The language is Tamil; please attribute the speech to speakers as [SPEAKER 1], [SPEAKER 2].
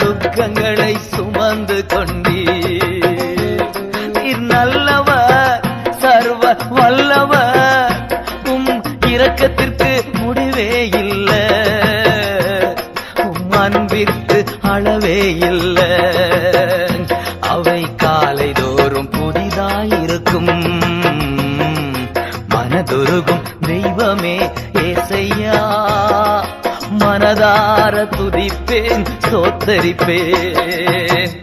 [SPEAKER 1] துக்கங்களை சுமந்து கொண்டீர். நீர் நல்லவர், சர்வ வல்லவர், உம் இரக்கத்திற்கு முடிவே இல்லை, உம் அன்பிற்கு அளவே இல்லை. அவை காலை தோறும் புதிதாயிருக்கும். மனதுருகும் தெய்வமே ஏசையா, மனதார துதிப்பேன், ஸ்தோத்தரிப்பேன்.